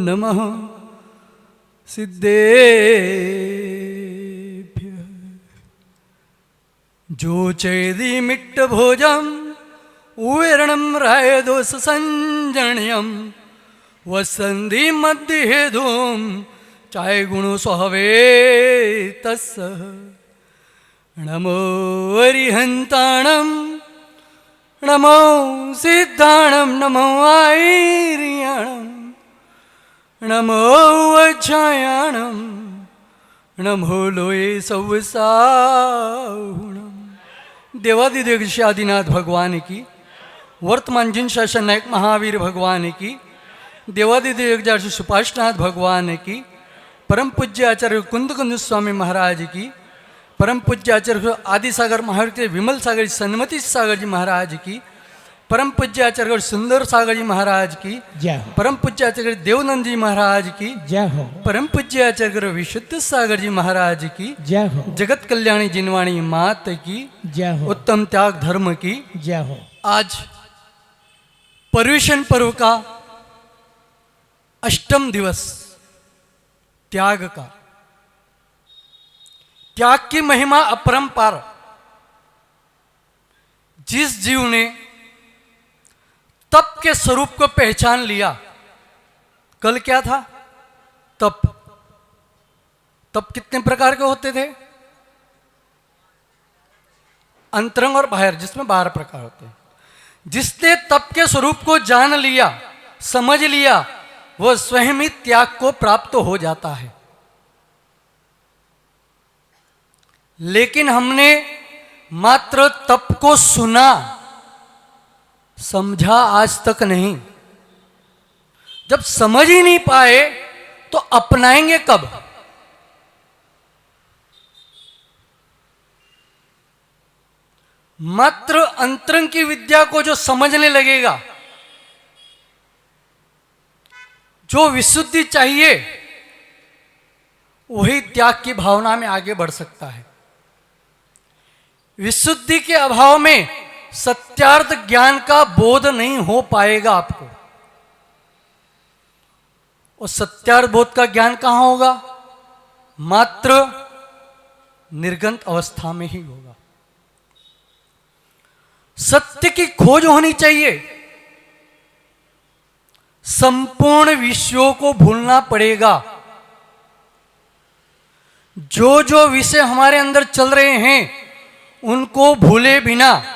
नमः सिद्धेभ्यः। जो चैदी मिट्ट भोजम उर्णम राय दोष संजन्यम वसंधि मध्य हेधुम चाय गुणो स्वहवे तस्स। नमो अरिहंताणम नमो सिद्धाणम नमो आयर्याणम नमो वज्रायाणम नमो लोये सवसाहुणम। देवादिदेव श्री आदिनाथ भगवान की, वर्तमान जिन शासन नायक महावीर भगवान की, देवादिदेव श्री सुपाषनाथ भगवान की, परम पूज्य आचार्य कुंद कुंद स्वामी महाराज की, परम पूज्य आचार्य आदि सागर महावीर विमल सागर सन्मति सागर जी महाराज की, परम पूज्य आचार्य सुंदर सागर जी महाराज की, परम पूज्य आचार्य देवनंद जी महाराज की, परम पूज्य आचार्य विशुद्ध सागर जी महाराज की, जगत कल्याणी जिनवाणी मात की, उत्तम त्याग धर्म की। आज पर्युषण पर्व का अष्टम दिवस त्याग का। त्याग की महिमा अपरंपार। जिस जीव ने तप के स्वरूप को पहचान लिया, कल क्या था? तप। तप कितने प्रकार के होते थे? अंतरंग और बाहर, जिसमें 12 प्रकार होते हैं। जिसने तप के स्वरूप को जान लिया, समझ लिया, वह स्वयं ही त्याग को प्राप्त हो जाता है। लेकिन हमने मात्र तप को सुना, समझा आज तक नहीं। जब समझ ही नहीं पाए तो अपनाएंगे कब? मात्र अंतरंग की विद्या को जो समझने लगेगा, जो विशुद्धि चाहिए, वही त्याग की भावना में आगे बढ़ सकता है। विशुद्धि के अभाव में सत्यार्थ ज्ञान का बोध नहीं हो पाएगा आपको। और सत्यार्थ बोध का ज्ञान कहां होगा? मात्र निर्गंत अवस्था में ही होगा। सत्य की खोज होनी चाहिए। संपूर्ण विषयों को भूलना पड़ेगा। जो जो विषय हमारे अंदर चल रहे हैं उनको भूले बिना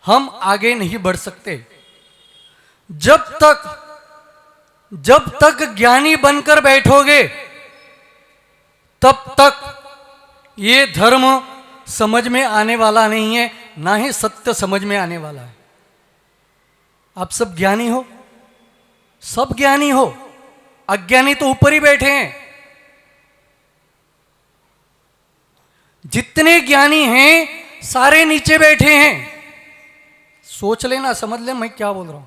हम आगे नहीं बढ़ सकते। जब तक ज्ञानी बनकर बैठोगे तब तक ये धर्म समझ में आने वाला नहीं है, ना ही सत्य समझ में आने वाला है। आप सब ज्ञानी हो, सब ज्ञानी हो, अज्ञानी तो ऊपर ही बैठे हैं। जितने ज्ञानी हैं सारे नीचे बैठे हैं। सोच लेना, समझ ले मैं क्या बोल रहा हूं।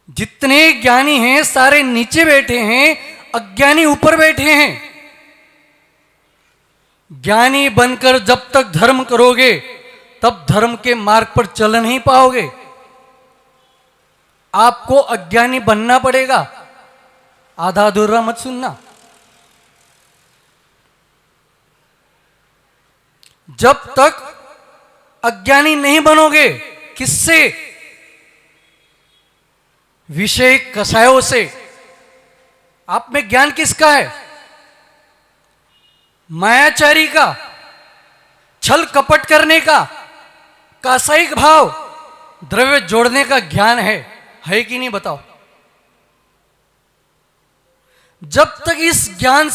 जितने ज्ञानी हैं सारे नीचे बैठे हैं, अज्ञानी ऊपर बैठे हैं। ज्ञानी बनकर जब तक धर्म करोगे तब धर्म के मार्ग पर चल नहीं पाओगे। आपको अज्ञानी बनना पड़ेगा। आधा अधूरा मत सुनना। जब तक अज्ञानी नहीं बनोगे, किससे? विषय कषायों से। आप में ज्ञान किसका है? मायाचारी का, छल कपट करने का, कासायिक भाव, द्रव्य जोड़ने का ज्ञान है कि नहीं? बताओ। जब तक इस ज्ञान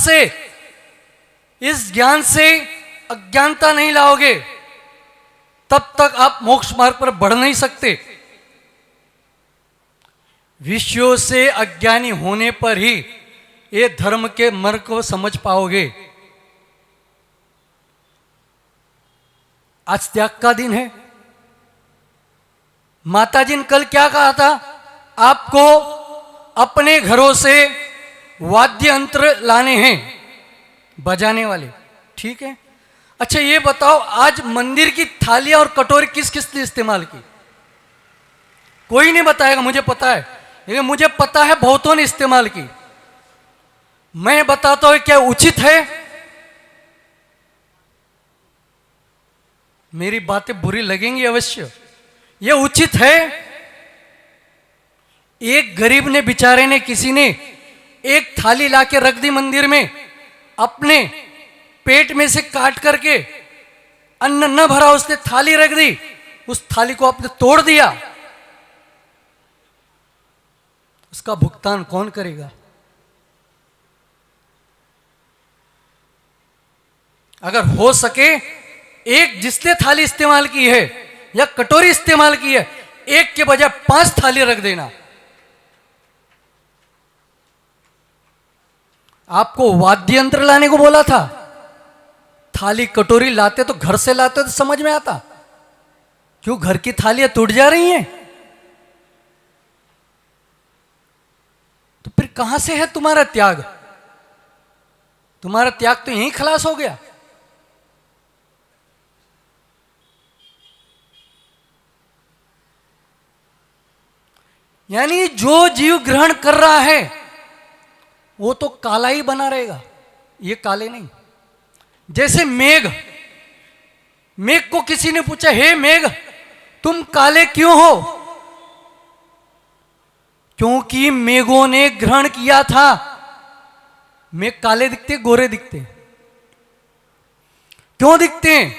से अज्ञानता नहीं लाओगे तब तक आप मोक्ष मार्ग पर बढ़ नहीं सकते। विषयों से अज्ञानी होने पर ही ये धर्म के मार्ग को समझ पाओगे। आज त्याग का दिन है। माताजी ने कल क्या कहा था? आपको अपने घरों से वाद्य यंत्र लाने हैं, बजाने वाले। ठीक है। अच्छा ये बताओ, आज मंदिर की थालियां और कटोरी किस किस ने इस्तेमाल की? कोई नहीं बताएगा, मुझे पता है। लेकिन मुझे पता है बहुतों ने इस्तेमाल की। मैं बताता हूं क्या उचित है। मेरी बातें बुरी लगेंगी अवश्य। यह उचित है। एक गरीब ने बेचारे ने किसी ने एक थाली लाके रख दी मंदिर में, अपने पेट में से काट करके, अन्न न भरा, उसने थाली रख दी, उस थाली को आपने तोड़ दिया, उसका भुगतान कौन करेगा? अगर हो सके एक जिसने थाली इस्तेमाल की है या कटोरी इस्तेमाल की है, एक के बजाय 5 थाली रख देना। आपको वाद्य यंत्र लाने को बोला था, थाली कटोरी लाते तो घर से लाते तो समझ में आता। क्यों घर की थालियां टूट जा रही हैं? तो फिर कहां से है तुम्हारा त्याग? तुम्हारा त्याग तो यहीं खलास हो गया। यानी जो जीव ग्रहण कर रहा है वो तो काला ही बना रहेगा, ये काले नहीं। जैसे मेघ, मेघ को किसी ने पूछा, हे मेघ तुम काले क्यों हो? क्योंकि मेघों ने ग्रहण किया था। मेघ काले दिखते गोरे दिखते? क्यों दिखते हैं?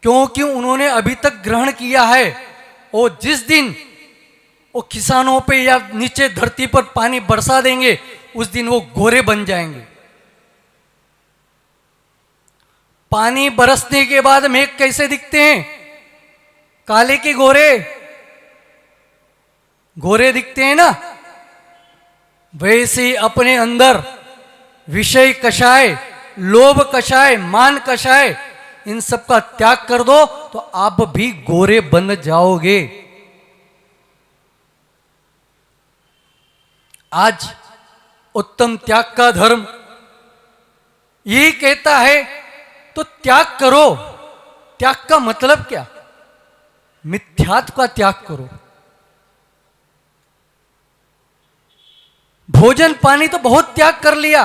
क्योंकि उन्होंने अभी तक ग्रहण किया है। और जिस दिन वो किसानों पे या नीचे धरती पर पानी बरसा देंगे, उस दिन वो गोरे बन जाएंगे। पानी बरसने के बाद मेघ कैसे दिखते हैं? काले के गोरे? गोरे दिखते हैं ना। वैसे ही अपने अंदर विषय कषाय, लोभ कषाय, मान कषाय, इन सब का त्याग कर दो तो आप भी गोरे बन जाओगे। आज उत्तम त्याग का धर्म यही कहता है, तो त्याग करो। त्याग का मतलब क्या? मिथ्यात्व का त्याग करो। भोजन पानी तो बहुत त्याग कर लिया,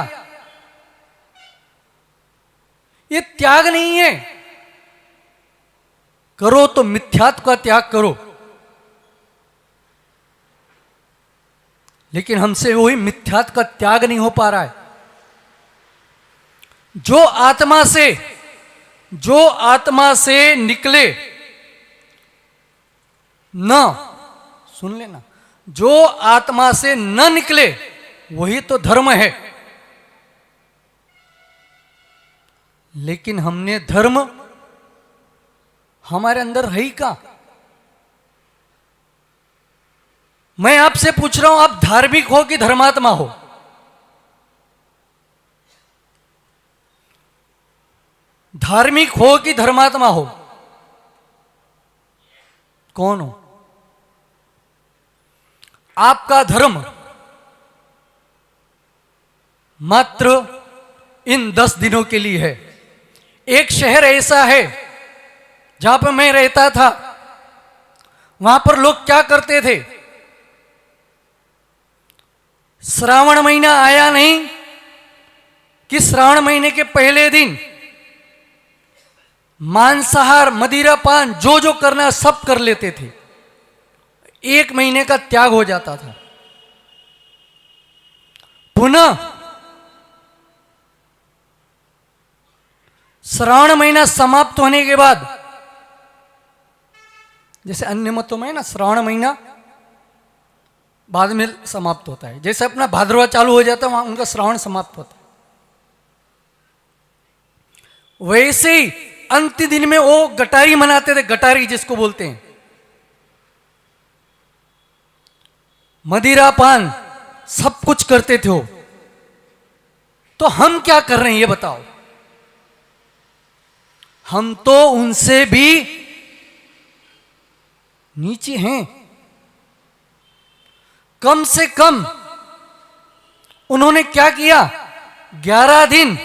ये त्याग नहीं है। करो तो मिथ्यात्व का त्याग करो। लेकिन हमसे वही मिथ्यात्व का त्याग नहीं हो पा रहा है। जो आत्मा से निकले न, सुन लेना, जो आत्मा से न निकले वही तो धर्म है। लेकिन हमने धर्म हमारे अंदर है ही कहां? मैं आपसे पूछ रहा हूं, आप धार्मिक हो कि धर्मात्मा हो? धार्मिक हो कि धर्मात्मा हो? कौन हो? आपका धर्म मात्र इन 10 दिनों के लिए है। एक शहर ऐसा है जहां पर मैं रहता था, वहां पर लोग क्या करते थे? श्रावण महीना आया नहीं कि श्रावण महीने के पहले दिन मांसाहार, मदिरा पान, जो जो करना सब कर लेते थे। 1 महीने का त्याग हो जाता था। पुनः श्रावण महीना समाप्त होने के बाद, जैसे अन्य मतों में है ना, श्रावण महीना बाद में समाप्त होता है, जैसे अपना भाद्रवा चालू हो जाता है वहां उनका श्रावण समाप्त होता है। वैसे ही अंतिम दिन में वो गटारी मनाते थे, गटारी जिसको बोलते हैं, मदिरा पान सब कुछ करते थे वो। तो हम क्या कर रहे हैं ये बताओ? हम तो उनसे भी नीचे हैं। कम से कम उन्होंने क्या किया? 11 दिन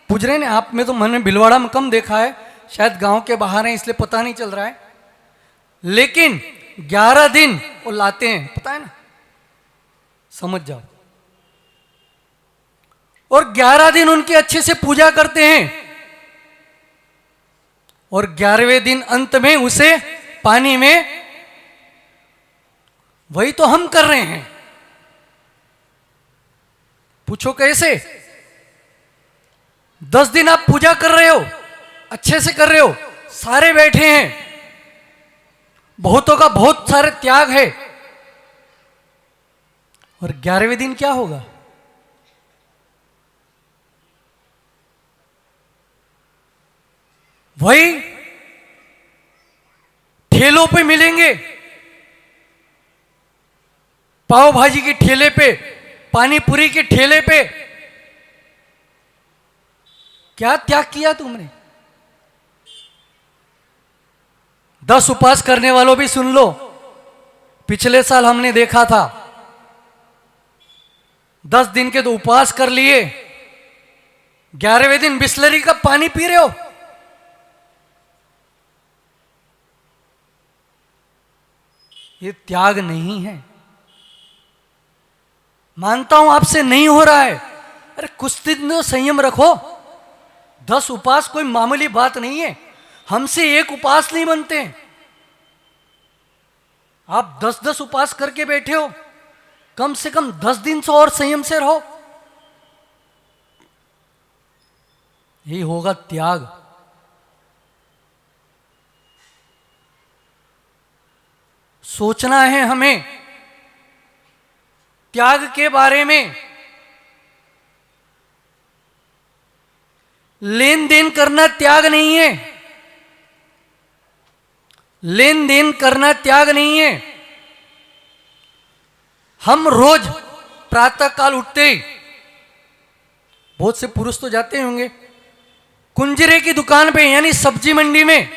पूछ रहे हैं आप में, तो मैंने भिलवाड़ा में कम देखा है, शायद गांव के बाहर है इसलिए पता नहीं चल रहा है, लेकिन 11 दिन और लाते हैं, पता है ना, समझ जाओ। और 11 दिन उनकी अच्छे से पूजा करते हैं और 11वें दिन अंत में उसे पानी में, वही तो हम कर रहे हैं। पूछो कैसे? 10 दिन आप पूजा कर रहे हो, अच्छे से कर रहे हो, सारे बैठे हैं, बहुतों का बहुत सारे त्याग है, और 11वें दिन क्या होगा? वही ठेलों पे मिलेंगे, पाव भाजी के ठेले पे, पानी पूरी के ठेले पे। क्या त्याग किया तुमने? 10 उपवास करने वालों भी सुन लो, पिछले साल हमने देखा था 10 दिन के तो उपवास कर लिए, 11वें दिन बिस्लरी का पानी पी रहे हो। ये त्याग नहीं है। मानता हूं आपसे नहीं हो रहा है, अरे कुछ दिन तो संयम रखो। 10 उपवास कोई मामूली बात नहीं है, हमसे एक उपवास नहीं बनते। आप 10-10 उपवास करके बैठे हो, कम से कम 10 दिन से और संयम से रहो, यही होगा त्याग। सोचना है हमें त्याग के बारे में। लेन देन करना त्याग नहीं है, लेन देन करना त्याग नहीं है। हम रोज प्रातः काल उठते ही, बहुत से पुरुष तो जाते होंगे, कुंजरे की दुकान पे यानी सब्जी मंडी में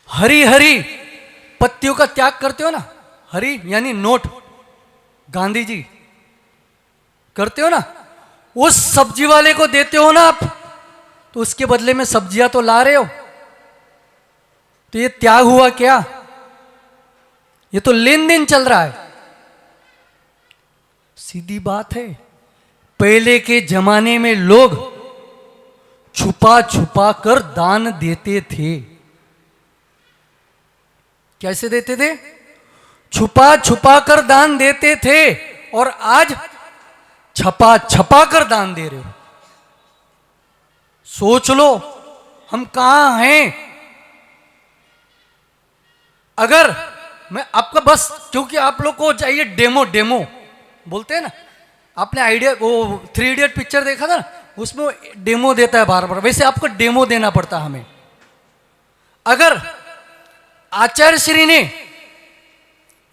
हरी हरी पत्तियों का त्याग करते हो ना। हरी यानी नोट, गांधी जी करते हो ना, उस सब्जी वाले को देते हो ना आप, तो उसके बदले में सब्जियां तो ला रहे हो, तो ये त्याग हुआ क्या? ये तो लेन देन चल रहा है। सीधी बात है, पहले के जमाने में लोग छुपा छुपा कर दान देते थे। कैसे देते थे? छुपा छुपा कर दान देते थे, और आज छपा छपा कर दान दे रहे हो। सोच लो हम कहां हैं। अगर मैं आपका बस, क्योंकि आप लोग को चाहिए डेमो, डेमो बोलते हैं ना, आपने आइडिया वो 3 इडियट पिक्चर देखा था ना, उसमें डेमो देता है बार बार, वैसे आपको डेमो देना पड़ता हमें। अगर आचार्य श्री ने,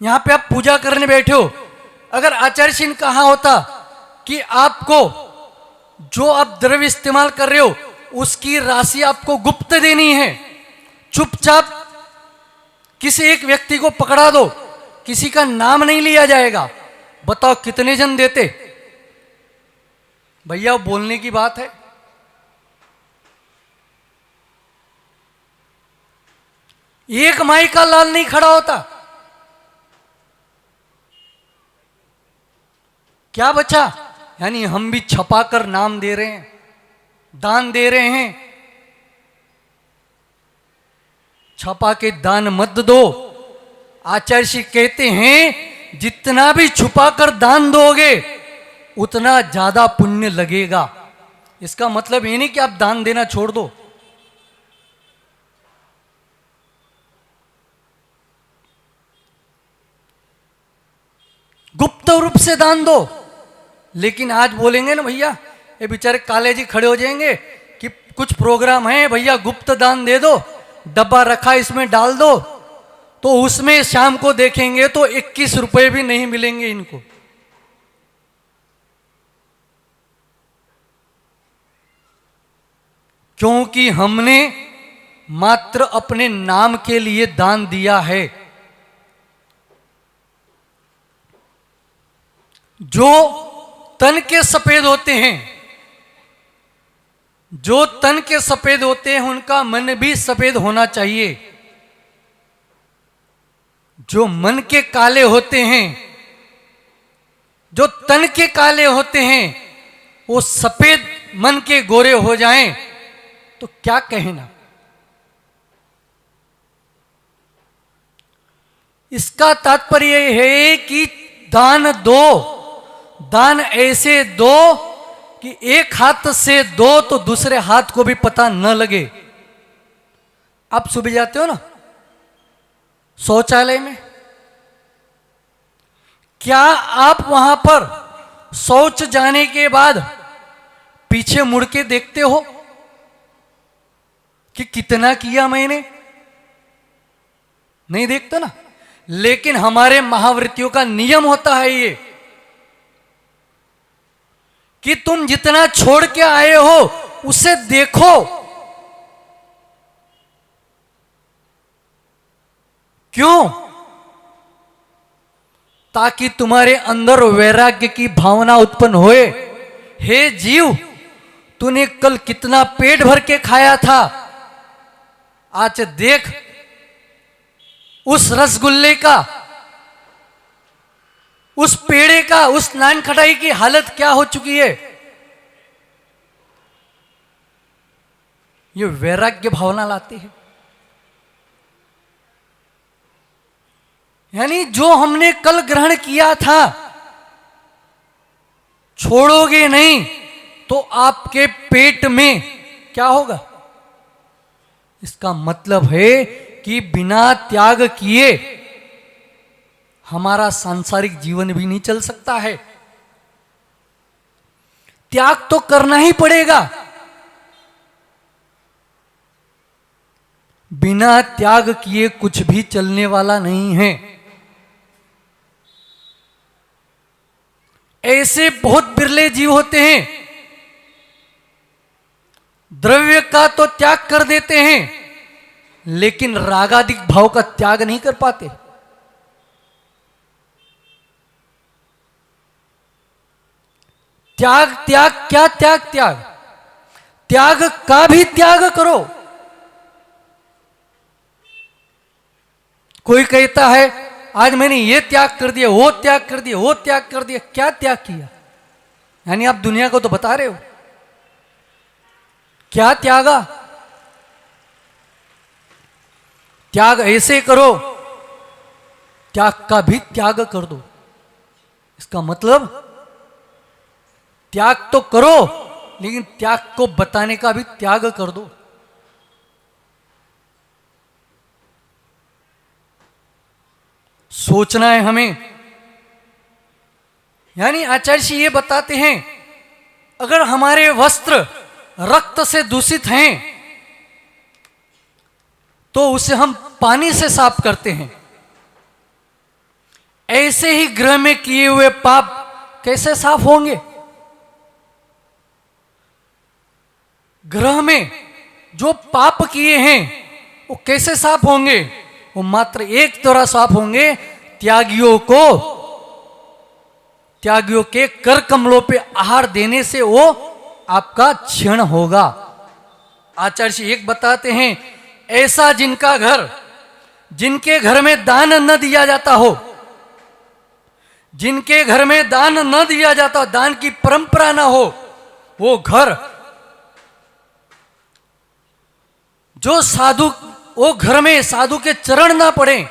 यहां पे आप पूजा करने बैठे हो, अगर आचार्य श्री ने कहा होता कि आपको जो आप द्रव्य इस्तेमाल कर रहे हो उसकी राशि आपको गुप्त देनी है, चुपचाप किसी एक व्यक्ति को पकड़ा दो, किसी का नाम नहीं लिया जाएगा, बताओ कितने जन देते? भैया बोलने की बात है। एक माई का लाल नहीं खड़ा होता। क्या बचा? यानी हम भी छपाकर नाम दे रहे हैं, दान दे रहे हैं। छपा के दान मत दो। आचार्य श्री कहते हैं जितना भी छुपा कर दान दोगे उतना ज्यादा पुण्य लगेगा। इसका मतलब ये नहीं कि आप दान देना छोड़ दो। गुप्त रूप से दान दो। लेकिन आज बोलेंगे ना भैया, ये बेचारे काले जी खड़े हो जाएंगे कि कुछ प्रोग्राम है भैया गुप्त दान दे दो, डब्बा रखा इसमें डाल दो, तो उसमें शाम को देखेंगे तो 21 रुपए भी नहीं मिलेंगे इनको। क्योंकि हमने मात्र अपने नाम के लिए दान दिया है। जो तन के सफेद होते हैं, जो तन के सफेद होते हैं उनका मन भी सफेद होना चाहिए। जो मन के काले होते हैं, जो तन के काले होते हैं, वो सफेद मन के गोरे हो जाएं तो क्या कहना। इसका तात्पर्य है कि दान दो, दान ऐसे दो कि एक हाथ से दो तो दूसरे हाथ को भी पता न लगे। आप सुबह जाते हो ना शौचालय में, क्या आप वहां पर शौच जाने के बाद पीछे मुड़ के देखते हो कि कितना किया मैंने? नहीं देखते ना। लेकिन हमारे महावृत्तियों का नियम होता है ये कि तुम जितना छोड़ के आए हो उसे देखो। क्यों? ताकि तुम्हारे अंदर वैराग्य की भावना उत्पन्न होए। हे जीव, तूने कल कितना पेट भर के खाया था, आज देख उस रसगुल्ले का, उस पेड़े का, उस नान खटाई की हालत क्या हो चुकी है। ये वैराग्य भावना लाती है। यानी जो हमने कल ग्रहण किया था छोड़ोगे नहीं तो आपके पेट में क्या होगा। इसका मतलब है कि बिना त्याग किए हमारा सांसारिक जीवन भी नहीं चल सकता है। त्याग तो करना ही पड़ेगा। बिना त्याग किए कुछ भी चलने वाला नहीं है। ऐसे बहुत बिरले जीव होते हैं, द्रव्य का तो त्याग कर देते हैं लेकिन रागादिक भाव का त्याग नहीं कर पाते। त्याग त्याग क्या त्याग? त्याग त्याग का भी त्याग करो। कोई कहता है आज मैंने ये त्याग कर दिया, वो त्याग कर दिया, वो त्याग कर दिया। क्या त्याग किया? यानी आप दुनिया को तो बता रहे हो क्या त्यागा। त्याग ऐसे करो, त्याग का भी त्याग कर दो। इसका मतलब त्याग तो करो लेकिन त्याग को बताने का भी त्याग कर दो। सोचना है हमें। यानी आचार्य जी ये बताते हैं अगर हमारे वस्त्र रक्त से दूषित हैं तो उसे हम पानी से साफ करते हैं। ऐसे ही ग्रह में किए हुए पाप कैसे साफ होंगे? ग्रह में जो पाप किए हैं वो कैसे साफ होंगे? वो मात्र एक तरह साफ होंगे, त्यागियों के कर कमलों पे आहार देने से वो आपका क्षण होगा। आचार्य जी एक बताते हैं ऐसा जिनके घर में दान न दिया जाता हो, जिनके घर में दान न दिया जाता हो, दान की परंपरा ना हो, वो घर जो साधु, वो घर में साधु के चरण ना पड़े,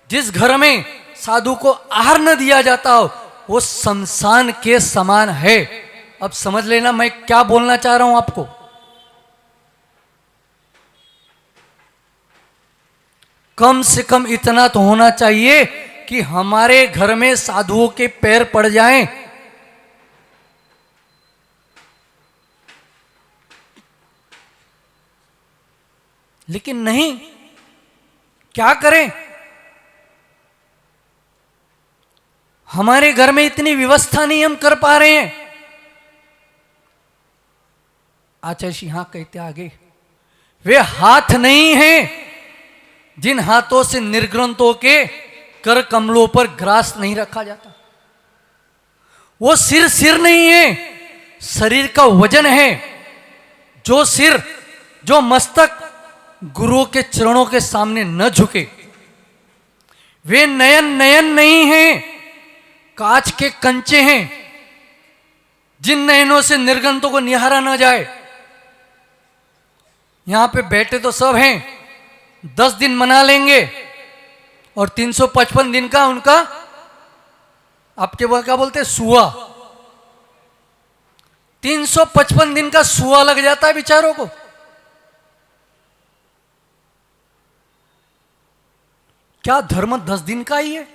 जिस घर में साधु को आहार न दिया जाता हो वो शमशान के समान है। अब समझ लेना मैं क्या बोलना चाह रहा हूं आपको। कम से कम इतना तो होना चाहिए कि हमारे घर में साधुओं के पैर पड़ जाएं। लेकिन नहीं, क्या करें? हमारे घर में इतनी व्यवस्था नहीं हम कर पा रहे हैं। आचार्य जी यहां कहते आगे, वे हाथ नहीं हैं जिन हाथों से निर्ग्रंथों के कर कमलों पर ग्रास नहीं रखा जाता। वो सिर नहीं है, शरीर का वजन है। जो सिर, जो मस्तक गुरुओं के चरणों के सामने न झुके, वे नयन नयन नहीं हैं, कांच के कंचे हैं, जिन नयनों से निर्गंतों को निहारा न जाए। यहां पे बैठे तो सब हैं, 10 दिन मना लेंगे और 355 दिन का उनका, आपके वहां क्या बोलते हैं, सुआ। 355 दिन का सुआ लग जाता है बेचारों को। क्या धर्म 10 दिन का ही है?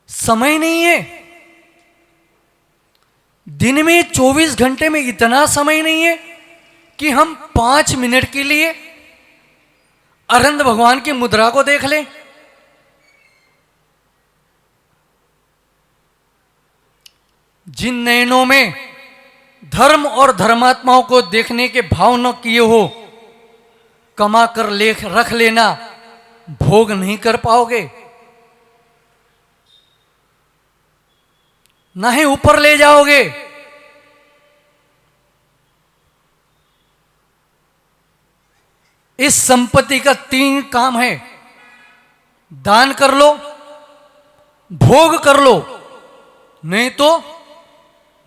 समय नहीं है। दिन में 24 घंटे में इतना समय नहीं है कि हम 5 मिनट के लिए अरविंद भगवान की मुद्रा को देख लें। जिन नयनों में धर्म और धर्मात्माओं को देखने के भाव न किए हो, कमा कर लेख रख लेना, भोग नहीं कर पाओगे, ना ही ऊपर ले जाओगे। इस संपत्ति का 3 काम है, दान कर लो, भोग कर लो, नहीं तो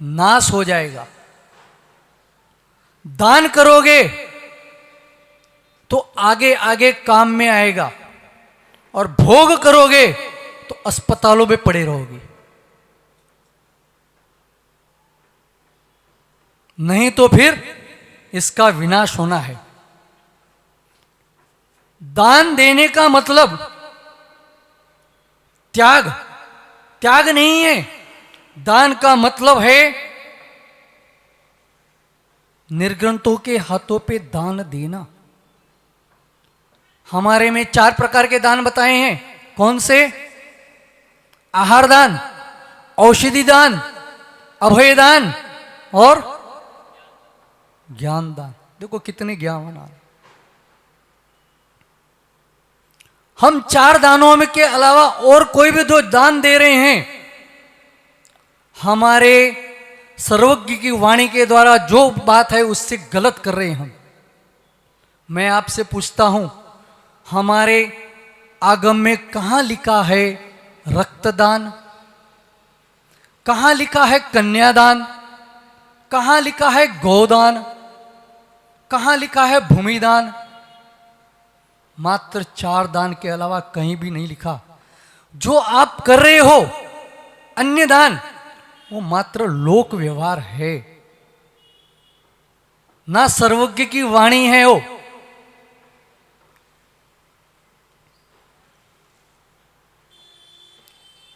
नाश हो जाएगा। दान करोगे तो आगे आगे काम में आएगा, और भोग करोगे तो अस्पतालों में पड़े रहोगे, नहीं तो फिर इसका विनाश होना है। दान देने का मतलब त्याग, त्याग नहीं है। दान का मतलब है निर्ग्रंथों के हाथों पे दान देना। हमारे में 4 प्रकार के दान बताए हैं। कौन से? आहार दान, औषधि दान, अभय दान और ज्ञान दान। देखो कितने ज्ञान आ रहे। हम 4 दानों में के अलावा और कोई भी जो दान दे रहे हैं, हमारे सर्वज्ञ की वाणी के द्वारा जो बात है उससे गलत कर रहे हैं हम। मैं आपसे पूछता हूं, हमारे आगम में कहां लिखा है रक्तदान? कहां लिखा है कन्यादान? कहां लिखा है गोदान? कहां लिखा है भूमिदान? मात्र 4 दान के अलावा कहीं भी नहीं लिखा। जो आप कर रहे हो अन्य दान, वो मात्र लोक व्यवहार है, ना सर्वज्ञ की वाणी है वो।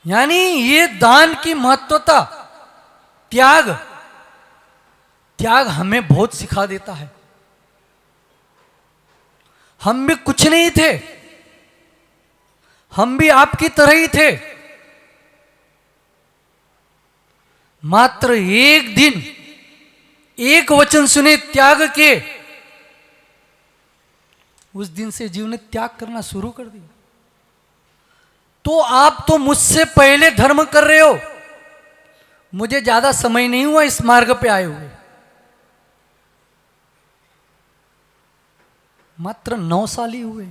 यानी ये दान की महत्वता, त्याग, त्याग हमें बहुत सिखा देता है। हम भी कुछ नहीं थे, हम भी आपकी तरह ही थे। मात्र एक दिन एक वचन सुने त्याग के, उस दिन से जीव ने त्याग करना शुरू कर दिया। तो आप तो मुझसे पहले धर्म कर रहे हो, मुझे ज्यादा समय नहीं हुआ इस मार्ग पे आए हुए, मात्र 9 साल ही हुए।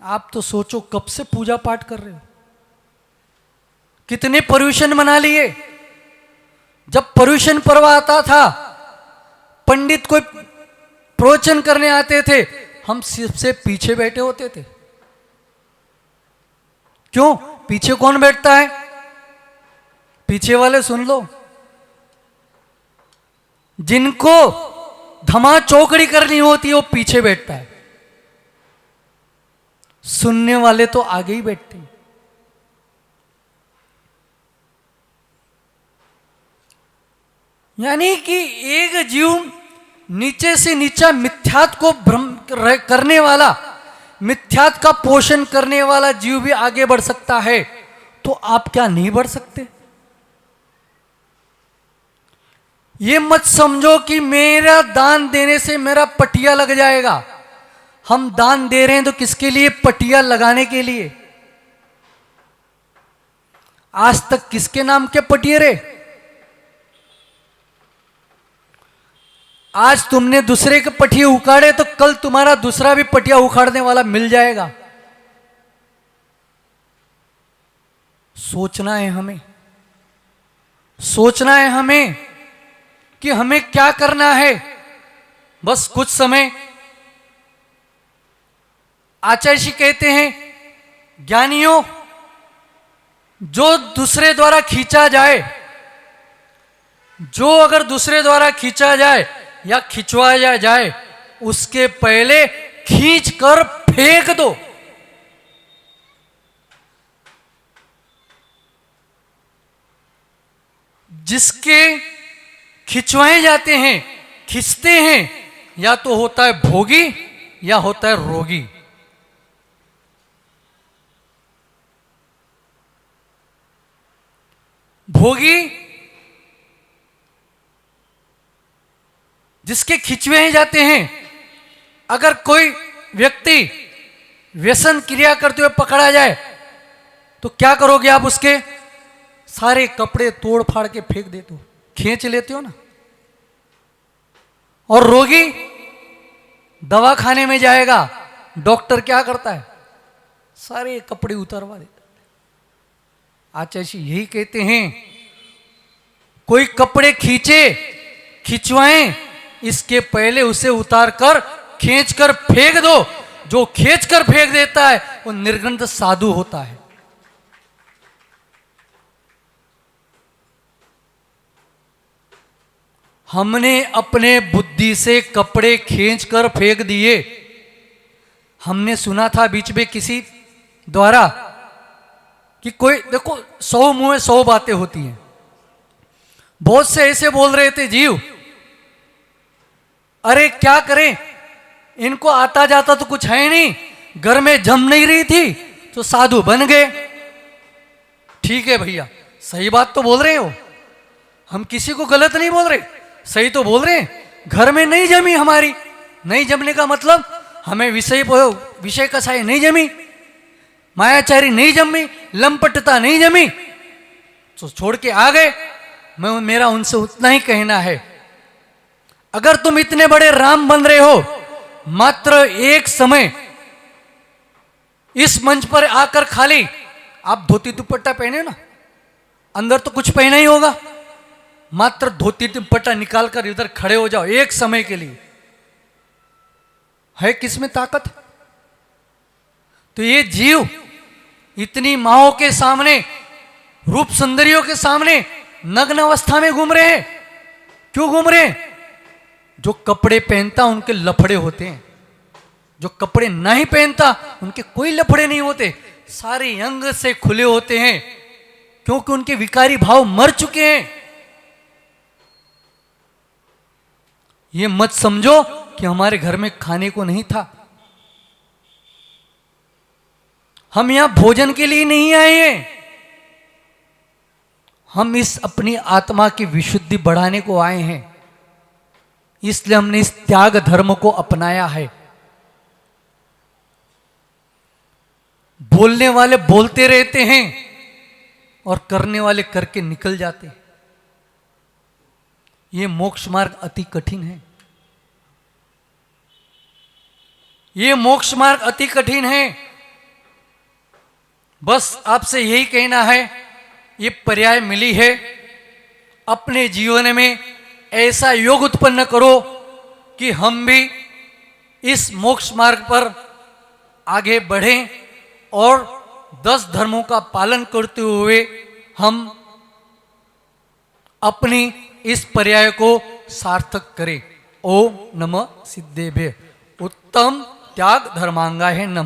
आप तो सोचो कब से पूजा पाठ कर रहे हो, कितने पर्यूषण मना लिए। जब पर्यूषण पर्व आता था, पंडित कोई प्रवचन करने आते थे, हम सबसे पीछे बैठे होते थे। क्यों? पीछे कौन बैठता है? पीछे वाले सुन लो। जिनको धमा चौकड़ी करनी होती है वो पीछे बैठता है, सुनने वाले तो आगे ही बैठते हैं। यानी कि एक जीव नीचे से नीचा मिथ्यात को भ्रम करने वाला, मिथ्यात का पोषण करने वाला जीव भी आगे बढ़ सकता है, तो आप क्या नहीं बढ़ सकते? ये मत समझो कि मेरा दान देने से मेरा पटिया लग जाएगा। हम दान दे रहे हैं तो किसके लिए? पटिया लगाने के लिए। आज तक किसके नाम के पटिये रहे? आज तुमने दूसरे के पटिया उखाड़े तो कल तुम्हारा दूसरा भी पटिया उखाड़ने वाला मिल जाएगा। सोचना है हमें, सोचना है हमें कि हमें क्या करना है। बस कुछ समय, आचार्य जी कहते हैं, ज्ञानियों, जो दूसरे द्वारा खींचा जाए, जो अगर दूसरे द्वारा खींचा जाए या खिंचवाया जाए, उसके पहले खींच कर फेंक दो। जिसके खिंचवाए जाते हैं, खींचते हैं, या तो होता है भोगी या होता है रोगी। भोगी जिसके खिंचवाए जाते हैं। अगर कोई व्यक्ति व्यसन क्रिया करते हुए पकड़ा जाए तो क्या करोगे आप? उसके सारे कपड़े तोड़ फाड़ के फेंक देते हो, खींच लेते हो ना। और रोगी दवा खाने में जाएगा, डॉक्टर क्या करता है? सारे कपड़े उतारवा देता है। आचार्य जी यही कहते हैं, कोई कपड़े खींचे, खिंचवाएं, इसके पहले उसे उतार कर खींच कर फेंक दो। जो खींच कर फेंक देता है वो निर्गंध साधु होता है। हमने अपने बुद्धि से कपड़े खींच कर फेंक दिए। हमने सुना था बीच में किसी द्वारा कि कोई, देखो 100 मुंह में 100 बातें होती हैं। बहुत से ऐसे बोल रहे थे, जीव अरे क्या करें, इनको आता जाता तो कुछ है नहीं, घर में जम नहीं रही थी तो साधु बन गए। ठीक है भैया, सही बात तो बोल रहे हो, हम किसी को गलत नहीं बोल रहे, सही तो बोल रहे हैं। घर में नहीं जमी हमारी, नहीं जमने का मतलब हमें विषय कसाई नहीं जमी, मायाचारी नहीं जमी, लंपटता नहीं जमी, तो छोड़ के आ गए। मेरा उनसे उतना ही कहना है, अगर तुम इतने बड़े राम बन रहे हो, मात्र एक समय इस मंच पर आकर खाली आप धोती दुपट्टा पहने ना, अंदर तो कुछ पहना ही होगा, मात्र धोती दुपट्टा निकालकर इधर खड़े हो जाओ एक समय के लिए, है किसमें ताकत? तो ये जीव इतनी माओ के सामने, रूप सुंदरियों के सामने नग्न अवस्था में घूम रहे हैं। क्यों घूम रहे हैं? जो कपड़े पहनता उनके लफड़े होते हैं, जो कपड़े नहीं पहनता उनके कोई लफड़े नहीं होते, सारे अंग से खुले होते हैं, क्योंकि उनके विकारी भाव मर चुके हैं। ये मत समझो कि हमारे घर में खाने को नहीं था, हम यहां भोजन के लिए नहीं आए हैं, हम इस अपनी आत्मा की विशुद्धि बढ़ाने को आए हैं। इसलिए हमने इस त्याग धर्म को अपनाया है। बोलने वाले बोलते रहते हैं और करने वाले करके निकल जाते हैं। ये मोक्ष मार्ग अति कठिन है, ये मोक्ष मार्ग अति कठिन है। बस आपसे यही कहना है, ये पर्याय मिली है, अपने जीवन में ऐसा योग उत्पन्न करो कि हम भी इस मोक्ष मार्ग पर आगे बढ़ें और 10 धर्मों का पालन करते हुए हम अपनी इस पर्याय को सार्थक करें। ओम नमः सिद्धेभ्य। उत्तम त्याग धर्मांगा है नमः।